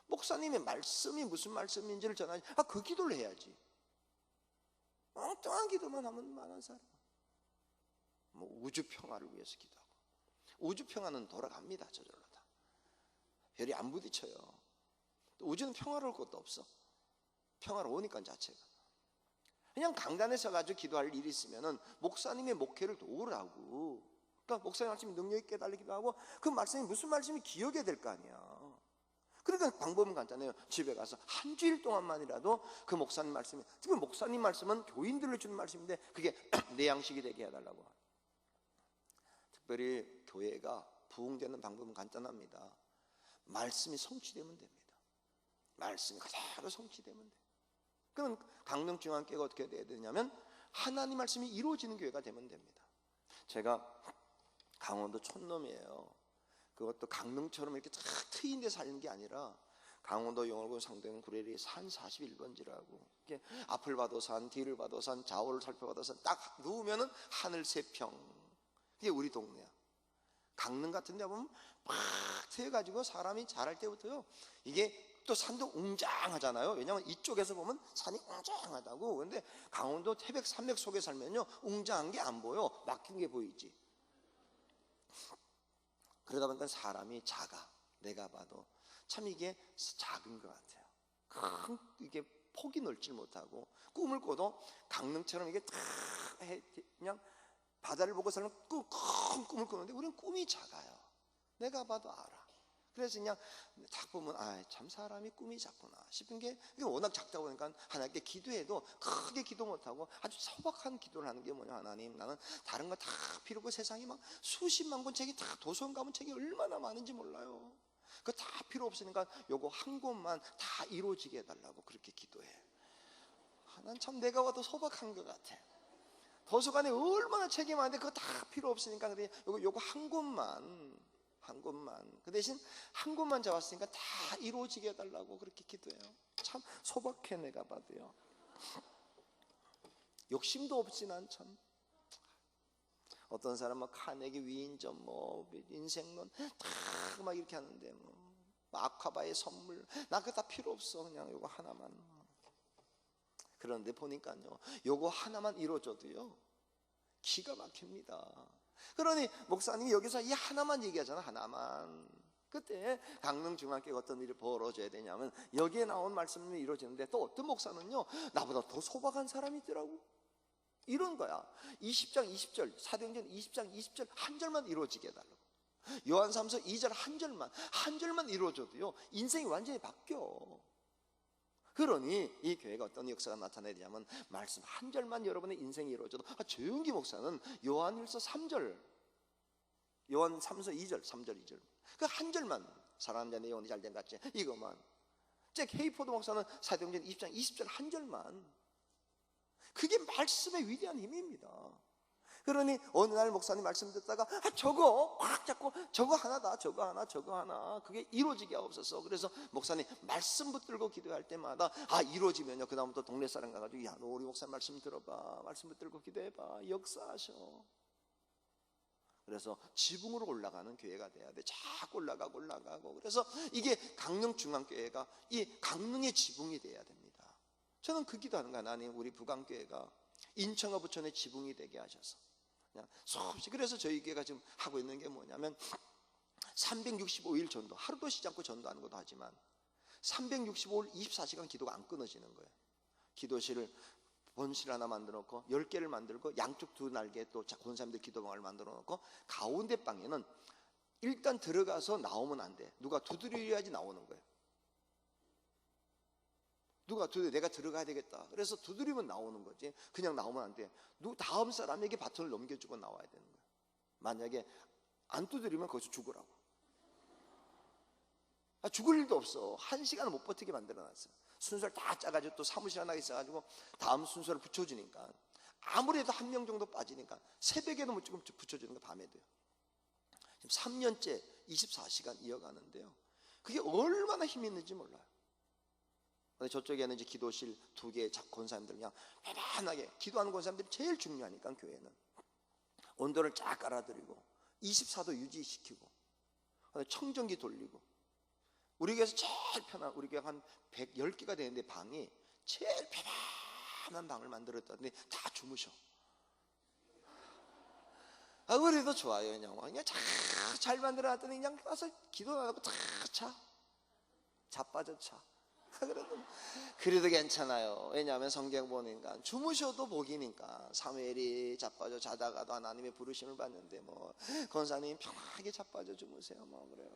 목사님의 말씀이 무슨 말씀인지를 전하지, 그 기도를 해야지. 엉뚱한 기도만 하면 많은 사람. 뭐 우주 평화를 위해서 기도하고, 우주 평화는 돌아갑니다. 저절로 다. 별이 안 부딪혀요. 또 우주는 평화로울 것도 없어. 평화로우니까 자체가. 그냥 강단에 서가지고 기도할 일이 있으면은 목사님의 목회를 도우라고. 그러니까 목사님 말씀이 능력 있게 달리기도 하고, 그 말씀이 무슨 말씀이 기억해야 될 거 아니야. 그러니까 방법은 간단해요. 집에 가서 한 주일 동안만이라도 그 목사님 말씀이, 특히 목사님 말씀은 교인들을 주는 말씀인데 그게 내 양식이 되게 해달라고. 특별히 교회가 부흥되는 방법은 간단합니다. 말씀이 성취되면 됩니다. 말씀이 그대로 성취되면 돼. 그럼 강릉중앙교회가 어떻게 돼야 되냐면 하나님 말씀이 이루어지는 교회가 되면 됩니다. 제가 강원도 촌놈이에요. 그것도 강릉처럼 이렇게 탁 트인 데 살는 게 아니라 강원도 용월군 상동 구례리 산 41번지라고. 앞을 봐도 산, 뒤를 봐도 산, 좌우를 살펴봐도 산, 딱 누우면은 하늘 세 평. 그게 우리 동네야. 강릉 같은 데 보면 막 트여가지고 사람이 자랄 때부터요, 이게 또 산도 웅장하잖아요. 왜냐하면 이쪽에서 보면 산이 웅장하다고. 그런데 강원도 태백 산맥 속에 살면요, 웅장한 게 안 보여. 막힌 게 보이지. 그러다 보니까 사람이 작아. 내가 봐도 참 이게 작은 것 같아요. 이게 폭이 넓지 못하고, 꿈을 꿔도 강릉처럼 이게 다 그냥 바다를 보고 살면 큰 꿈을 꾸는데 우리는 꿈이 작아요. 내가 봐도 알아. 그래서 그냥 딱 보면 참 사람이 꿈이 작구나 싶은 게, 워낙 작다 보니까 하나님께 기도해도 크게 기도 못하고 아주 소박한 기도를 하는 게 뭐냐. 하나님, 나는 다른 거 다 필요 없고 세상에 막 수십만 권 책이 다 도서관 가면 책이 얼마나 많은지 몰라요. 그거 다 필요 없으니까 요거 한 권만 다 이루어지게 해달라고 그렇게 기도해. 난 참 내가 봐도 소박한 것 같아. 도서관에 얼마나 책이 많은데 그거 다 필요 없으니까 그래 요거 한 권만 그 대신 한 권만 잡았으니까 다 이루어지게 해달라고 그렇게 기도해요. 참 소박해 내가 봐도요. 욕심도 없지. 난 참, 어떤 사람은 카네기 위인전 뭐 인생론 다 막 이렇게 하는데 뭐 아카바의 선물, 나 그거 다 필요 없어. 그냥 요거 하나만. 그런데 보니까요, 요거 하나만 이루어져도요 기가 막힙니다. 그러니 목사님이 여기서 이 하나만 얘기하잖아. 하나만. 그때 강릉중앙교회 어떤 일이 벌어져야 되냐면, 여기에 나온 말씀이 이루어지는데 또 어떤 목사는요, 나보다 더 소박한 사람이 있더라고. 이런 거야. 20장 20절, 사도행전 20장 20절 한 절만 이루어지게 해달라고. 요한삼서 2절 한 절만 이루어져도요 인생이 완전히 바뀌어. 그러니 이 교회가 어떤 역사가 나타나야 되냐면, 말씀 한 절만 여러분의 인생이 이루어져도, 조용기 목사는 요한일서 3절, 요한 3서 2절, 3절 2절 그 한 절만, 사랑하는 자내 영혼이 잘된 같지, 이것만. 잭 헤이포드 목사는 사도행전 20장 20절 한 절만. 그게 말씀의 위대한 힘입니다. 그러니 어느 날 목사님 말씀 듣다가 저거 꽉 잡고 저거 하나다, 저거 하나 그게 이루어지게 하옵소서. 그래서 목사님 말씀 붙들고 기도할 때마다 이루어지면요, 그 다음부터 동네 사람 가가지고 야, 너 우리 목사님 말씀 들어봐, 말씀 붙들고 기도해봐, 역사하셔. 그래서 지붕으로 올라가는 교회가 돼야 돼. 자꾸 올라가고. 그래서 이게 강릉중앙교회가 이 강릉의 지붕이 돼야 됩니다. 저는 그 기도하는 거야. 하나님, 우리 부강교회가 인천과 부천의 지붕이 되게 하셔서 그냥 수없이. 그래서 저희 교회가 지금 하고 있는 게 뭐냐면 365일 전도, 하루도 쉬지 않고 전도하는 것도 하지만 365일 24시간 기도가 안 끊어지는 거예요. 기도실을 본실 하나 만들어 놓고 10개를 만들고 양쪽 두 날개에 또 권사님들 기도방을 만들어 놓고, 가운데 방에는 일단 들어가서 나오면 안 돼. 누가 두드려야지 나오는 거예요. 누가 내가 들어가야 되겠다. 그래서 두드리면 나오는 거지. 그냥 나오면 안 돼. 다음 사람에게 바톤을 넘겨주고 나와야 되는 거야. 만약에 안 두드리면 거기서 죽으라고. 죽을 일도 없어. 1시간을 못 버티게 만들어놨어요. 순서를 다 짜가지고 또 사무실 하나 있어가지고 다음 순서를 붙여주니까, 아무래도 한 명 정도 빠지니까 새벽에도 못 붙여주는 거, 밤에도요. 지금 3년째 24시간 이어가는데요, 그게 얼마나 힘이 있는지 몰라요. 저쪽에는 이제 기도실 2개 권사님들 그냥 편안하게 기도하는 권사님들이 제일 중요하니까, 교회는 온도를 쫙 깔아드리고 24도 유지시키고 청정기 돌리고, 우리 교회에서 제일 편한, 우리 교회가 한 110개가 되는데 방이 제일 편안한 방을 만들었다는데 다 주무셔. 그래도 좋아요. 그냥 잘 만들어놨더니 그냥 가서 기도 안 하고 다 자빠져 차. 그래도 괜찮아요. 왜냐하면 성경 보니까 주무셔도 복이니까. 사무엘이 자빠져 자다가도 하나님의 부르심을 받는데 뭐 권사님 편하게 자빠져 주무세요. 뭐 그래요.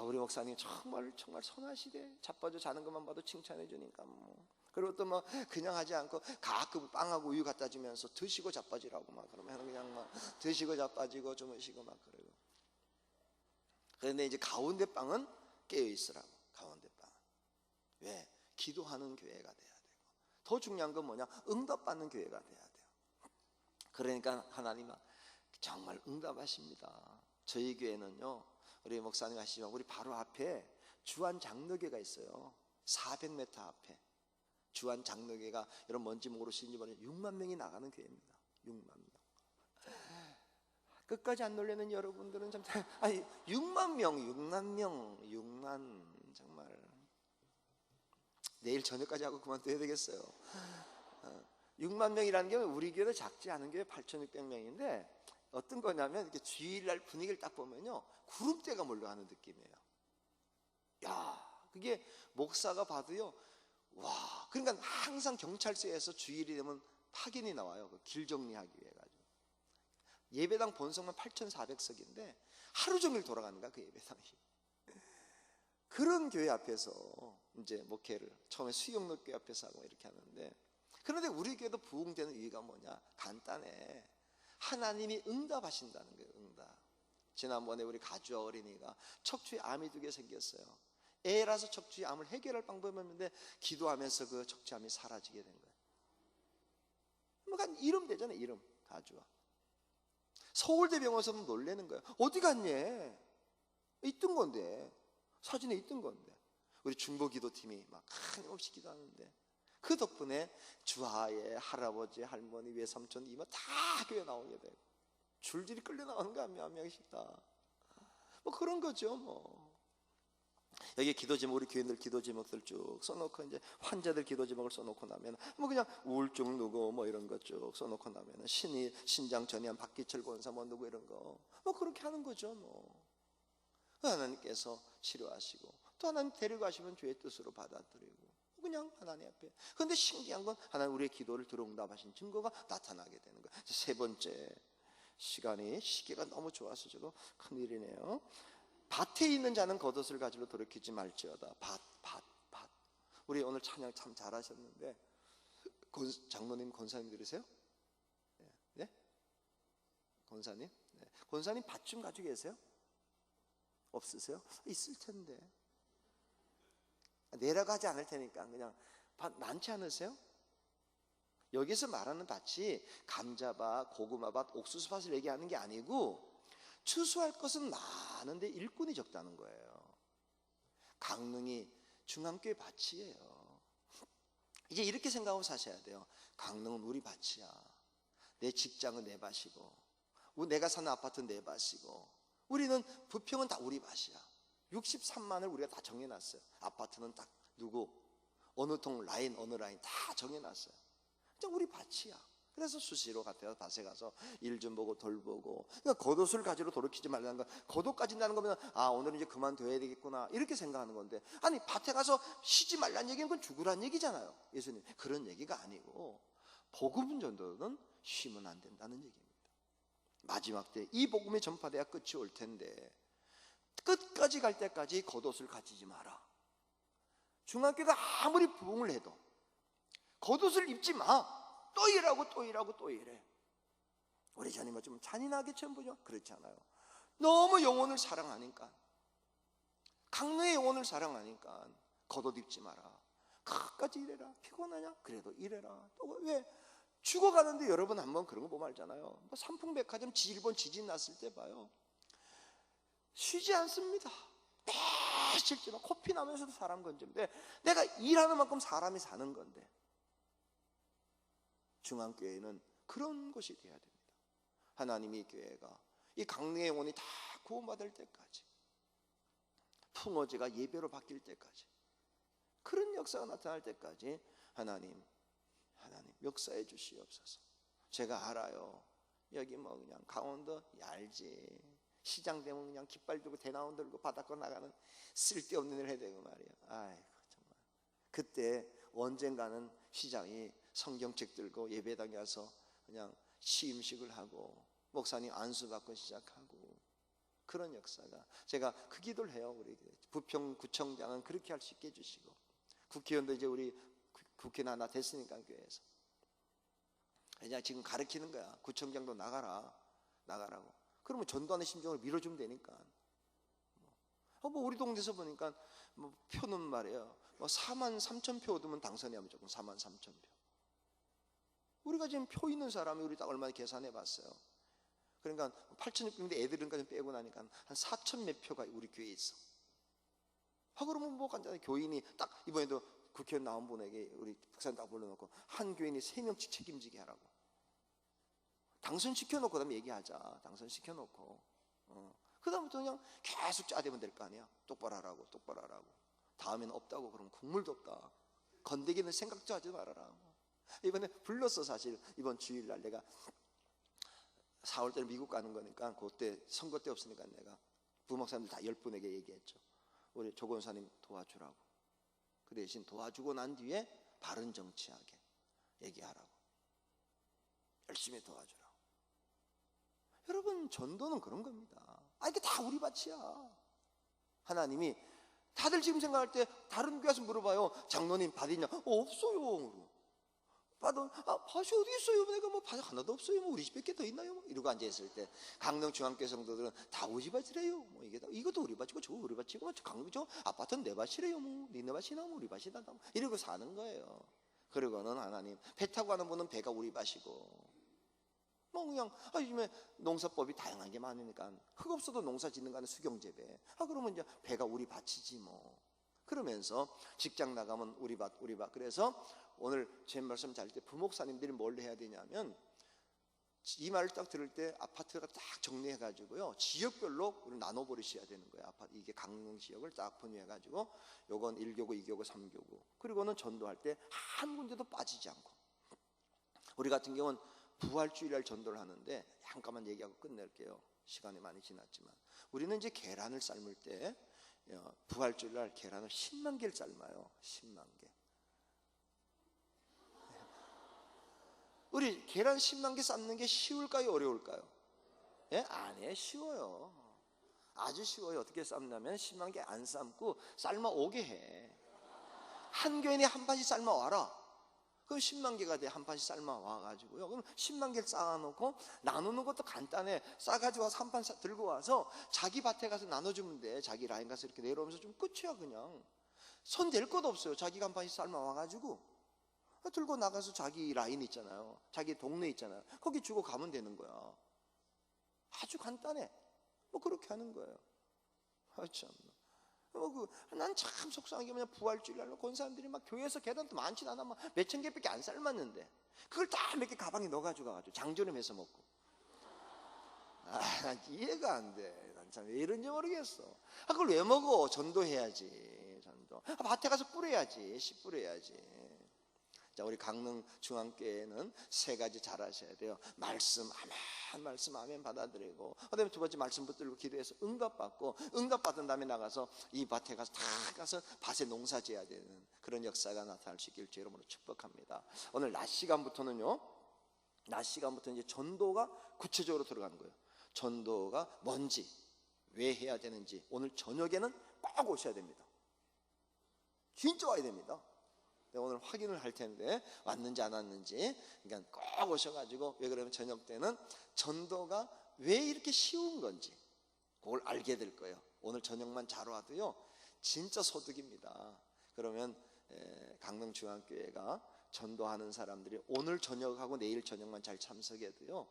우리 목사님 정말 선하시대. 자빠져 자는 것만 봐도 칭찬해 주니까 뭐. 그리고 또 뭐 그냥 하지 않고 가끔 빵하고 우유 갖다 주면서 드시고 자빠지라고 막 그러면 그냥 막 드시고 자빠지고 주무시고 막 그러고. 그런데 이제 가운데 빵은 깨어 있으라고. 가운데 빵. 왜? 기도하는 교회가 돼야 되고, 더 중요한 건 뭐냐? 응답받는 교회가 돼야 돼요. 그러니까 하나님은 정말 응답하십니다. 저희 교회는요, 우리 목사님 아시지만 우리 바로 앞에 주안 장로교가 있어요. 400m 앞에 주안 장로교가, 여러분 뭔지 모르시는지 모르겠는데 6만 명이 나가는 교회입니다. 6만 명. 끝까지 안 놀래는 여러분들은 참, 아니 6만 명, 정말 내일 저녁까지 하고 그만둬야 되겠어요. 6만 명이라는 게 우리 교회도 작지 않은 교회 8,600명인데 어떤 거냐면 이렇게 주일날 분위기를 딱 보면요, 구름대가 몰려가는 느낌이에요. 야, 그게 목사가 봐도요, 와, 그러니까 항상 경찰서에서 주일이 되면 파견이 나와요. 그 길 정리하기 위해 가지고. 예배당 본성은 8,400석인데 하루 종일 돌아가는 거야, 그 예배당이. 그런 교회 앞에서 이제 목회를 처음에 수영로교회 앞에서 하고 이렇게 하는데, 그런데 우리 교회도 부흥되는 이유가 뭐냐? 간단해. 하나님이 응답하신다는 거예요. 응답. 지난번에 우리 가주 어린이가 척추에 암이 2개 생겼어요. 애라서 척추에 암을 해결할 방법이었는데 기도하면서 그 척추암이 사라지게 된 거예요. 뭐 이름 되잖아요. 이름. 가주와. 서울대병원에서는 놀래는 거예요. 어디 갔니? 있던 건데, 사진에 있던 건데. 우리 중보기도팀이 막 끊임없이 기도하는데, 그 덕분에 주하에 할아버지, 할머니, 외삼촌, 이모 다 교회 나오게 되고 줄줄이 끌려 나오는 거야. 몇 명씩 다. 뭐 그런 거죠. 뭐 여기 기도 제목, 우리 교인들 기도 제목들 쭉 써놓고, 이제 환자들 기도 제목을 써놓고 나면 뭐 그냥 우울증 누구 뭐 이런 거 쭉 써놓고 나면 신장 전이한 박기철 권사 뭐 누구 이런 거 뭐 그렇게 하는 거죠. 뭐 하나님께서 치료하시고 또 하나님 데려가시면 주의 뜻으로 받아들이고 그냥 하나님 앞에. 그런데 신기한 건 하나님 우리의 기도를 들어응답하신 증거가 나타나게 되는 거예요. 세 번째, 시기가 너무 좋아서 저거 큰일이네요. 밭에 있는 자는 겉옷을 가지러 돌이키지 말지어다. 밭. 우리 오늘 찬양 참 잘하셨는데, 장로님, 권사님 들으세요? 네? 권사님? 네. 권사님 밭 좀 가지고 계세요? 없으세요? 있을 텐데. 내려가지 않을 테니까 그냥 밭 많지 않으세요? 여기서 말하는 밭이 감자밭, 고구마밭, 옥수수밭을 얘기하는 게 아니고 추수할 것은 많은데 일꾼이 적다는 거예요. 강릉이 중앙교회 밭이에요. 이제 이렇게 생각하고 사셔야 돼요. 강릉은 우리 밭이야. 내 직장은 내 밭이고, 내가 사는 아파트는 내 밭이고, 우리는 부평은 다 우리 밭이야. 63만을 우리가 다 정해놨어요. 아파트는 딱 누구, 어느 통 라인, 어느 라인 다 정해놨어요. 진짜 우리 밭이야. 그래서 수시로 밭에 가서 일 좀 보고 돌보고. 그러니까 겉옷을 가지러 돌이키지 말라는 거. 겉옷 가진다는 거면 오늘은 이제 그만둬야 되겠구나 이렇게 생각하는 건데, 아니 밭에 가서 쉬지 말라는 얘기는 그건 죽으란 얘기잖아요. 예수님 그런 얘기가 아니고, 복음 전도는 쉬면 안 된다는 얘기입니다. 마지막 때 이 복음이 전파돼야 끝이 올 텐데, 끝까지 갈 때까지 겉옷을 가지지 마라. 중학교가 아무리 부흥을 해도 겉옷을 입지 마. 또 일하고 일해. 우리 자녀가 좀 잔인하게 처음 보죠? 그렇지 않아요. 너무 영혼을 사랑하니까, 강릉의 영혼을 사랑하니까 겉옷 입지 마라. 끝까지 일해라. 피곤하냐? 그래도 일해라. 또 왜? 죽어가는데 여러분 한번 그런 거 보면 알잖아요. 뭐 삼풍백화점 일본 지진 났을 때 봐요. 쉬지 않습니다. 실제로 코피 나면서도 사람 건집인데, 내가 일하는 만큼 사람이 사는 건데, 중앙교회는 그런 곳이 되어야 됩니다. 하나님의 교회가 이 강릉의 영혼이 다 구원받을 때까지, 풍어제가 예배로 바뀔 때까지, 그런 역사가 나타날 때까지 하나님 역사해 주시옵소서. 제가 알아요. 여기 뭐 그냥 강원도 얄지, 시장 되면 그냥 깃발 들고 대나무 들고 바닷가 나가는 쓸데없는 일을 해야 되고 말이야. 아이고 정말. 그때 언젠가는 시장이 성경책 들고 예배당에 와서 그냥 시임식을 하고 목사님 안수 받고 시작하고, 그런 역사가, 제가 그 기도를 해요. 우리 부평구청장은 그렇게 할 수 있게 해주시고, 국회의원도 이제 우리 국회는 하나 됐으니까 교회에서 그냥 지금 가르치는 거야. 구청장도 나가라고. 그러면 전두환의 심정을 밀어주면 되니까. 뭐 우리 동네에서 보니까 뭐 표는 말이에요. 뭐 43,000표 얻으면 당선이야. 무조건 43,000표. 우리가 지금 표 있는 사람이 우리 딱 얼마나 계산해 봤어요. 그러니까 8,600인데 애들은 까지 빼고 나니까 한 4,000 몇 표가 우리 교회에 있어. 그러면 뭐 간단히 교인이 딱 이번에도 국회의원 나온 분에게 우리 박사님 딱 불러놓고 한 교인이 3명씩 책임지게 하라고. 당선시켜놓고 그다음에 얘기하자. 당선시켜놓고 그다음부터 그냥 계속 짜대면 될 거 아니야. 똑바로 하라고, 똑바로 하라고. 다음에는 없다고 그러면 국물도 없다. 건드기는 생각도 하지 말아라. 이번에 불렀어. 사실 이번 주일날 내가 4월 달에 미국 가는 거니까 그때 선거 때 없으니까 내가 부목사님들 다 10분에게 얘기했죠. 우리 조 권사님 도와주라고. 그 대신 도와주고 난 뒤에 바른 정치하게 얘기하라고. 열심히 도와주라고. 여러분, 전도는 그런 겁니다. 이게 다 우리 밭이야. 하나님이 다들 지금 생각할 때 다른 교회 와서 물어봐요. 장로님 밭 있냐? 없어요. 밭은 밭이 어디 있어요? 내가 뭐 밭이 하나도 없어요. 뭐 우리 집 몇 개 더 있나요? 뭐 이러고 앉아 있을 때 강릉 중앙교회 성도들은 다 우리 밭이래요. 뭐 이게 이것도 우리 밭이고 저거 우리 밭이고 뭐 강릉 저 아파트는 내 밭이래요. 뭐 니네 밭이나 뭐 우리 밭이다. 뭐 이러고 사는 거예요. 그러고는 하나님 배 타고 가는 분은 배가 우리 밭이고. 뭐 그냥 요즘에 농사법이 다양한 게 많으니까 흙 없어도 농사 짓는 거는 수경재배. 그러면 이제 배가 우리 밭이지 뭐. 그러면서 직장 나가면 우리 밭. 그래서 오늘 제 말씀 잘 때 부목사님들이 뭘 해야 되냐면 이 말을 딱 들을 때 아파트가 딱 정리해가지고요 지역별로 나눠버리셔야 되는 거예요. 아파트 이게 강릉 지역을 딱 분류해가지고 요건 1교구, 2교구, 3교구. 그리고는 전도할 때 한 군데도 빠지지 않고. 우리 같은 경우는 부활주일날 전도를 하는데 잠깐만 얘기하고 끝낼게요. 시간이 많이 지났지만 우리는 이제 계란을 삶을 때 부활주일날 계란을 10만 개를 삶아요. 10만 개. 우리 계란 10만 개 삶는 게 쉬울까요? 어려울까요? 예? 아니에요. 쉬워요. 아주 쉬워요. 어떻게 삶냐면 10만 개 안 삶고 삶아 오게 해. 한 교인이 한 판씩 삶아 와라. 그럼 10만 개가 돼. 한 판씩 삶아 와가지고요. 그럼 10만 개를 쌓아놓고 나누는 것도 간단해. 싸가지고 와서 한 판 들고 와서 자기 밭에 가서 나눠주면 돼. 자기 라인 가서 이렇게 내려오면서 좀 끝이야. 그냥 손 댈 것도 없어요. 자기가 한 판씩 삶아 와가지고 들고 나가서 자기 라인 있잖아요. 자기 동네 있잖아요. 거기 주고 가면 되는 거야. 아주 간단해. 뭐 그렇게 하는 거예요. 참나. 난 참 속상한 게 뭐냐, 부활주일날 권사님들이 막 교회에서 계란도 많지 않아. 막 몇천 개밖에 안 삶았는데 그걸 다 몇 개 가방에 넣어가지고 가가지고 장조림해서 먹고. 난 이해가 안 돼. 난 참 왜 이런지 모르겠어. 그걸 왜 먹어? 전도해야지. 전도. 밭에 가서 뿌려야지. 씨 뿌려야지. 자, 우리 강릉 중앙교회는 3가지 잘 하셔야 돼요. 말씀 아멘 받아들이고, 그다음에 2번째 말씀 붙들고 기도해서 응답받고, 응답받은 다음에 나가서 이 밭에 가서 다 가서 밭에 농사지어야 되는 그런 역사가 나타날 수 있길 주 이름으로 축복합니다. 오늘 낮 시간부터는 이제 전도가 구체적으로 들어가는 거예요. 전도가 뭔지, 왜 해야 되는지 오늘 저녁에는 꼭 오셔야 됩니다. 진짜 와야 됩니다. 오늘 확인을 할 텐데 왔는지 안 왔는지. 그러니까 꼭 오셔가지고, 왜 그러면 저녁 때는 전도가 왜 이렇게 쉬운 건지 그걸 알게 될 거예요. 오늘 저녁만 잘 와도요 진짜 소득입니다. 그러면 강릉 중앙교회가 전도하는 사람들이 오늘 저녁하고 내일 저녁만 잘 참석해도요,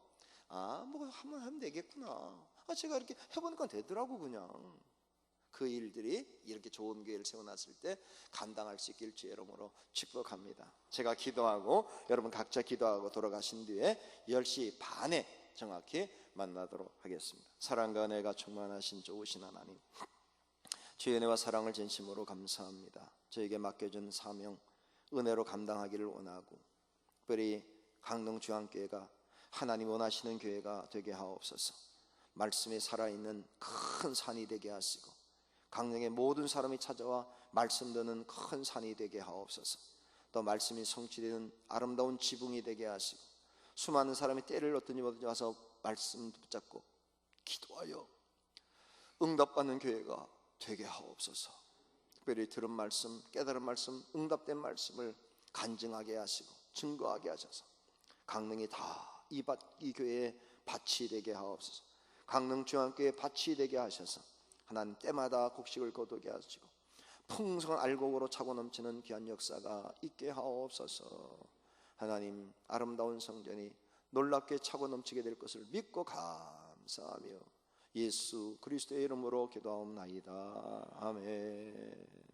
뭐 한번 하면 되겠구나. 제가 이렇게 해보니까 되더라고. 그냥 그 일들이 이렇게 좋은 교회를 세워놨을 때 감당할 수 있길 주 이름으로 축복합니다. 제가 기도하고 여러분 각자 기도하고 돌아가신 뒤에 10시 반에 정확히 만나도록 하겠습니다. 사랑과 은혜가 충만하신 좋으신 하나님, 주의 은혜와 사랑을 진심으로 감사합니다. 저에게 맡겨준 사명 은혜로 감당하기를 원하고, 특별히 강릉 중앙교회가 하나님 원하시는 교회가 되게 하옵소서. 말씀이 살아있는 큰 산이 되게 하시고, 강릉의 모든 사람이 찾아와 말씀 듣는 큰 산이 되게 하옵소서. 또 말씀이 성취되는 아름다운 지붕이 되게 하시고, 수많은 사람이 때를 얻든지 뭐든지 와서 말씀 붙잡고 기도하여 응답받는 교회가 되게 하옵소서. 특별히 들은 말씀, 깨달은 말씀, 응답된 말씀을 간증하게 하시고 증거하게 하셔서 강릉이 다 이 교회의 밭이 되게 하옵소서. 강릉 중앙교회 밭이 되게 하셔서 하나님 때마다 곡식을 거두게 하시고 풍성한 알곡으로 차고 넘치는 귀한 역사가 있게 하옵소서. 하나님, 아름다운 성전이 놀랍게 차고 넘치게 될 것을 믿고 감사하며 예수 그리스도의 이름으로 기도하옵나이다. 아멘.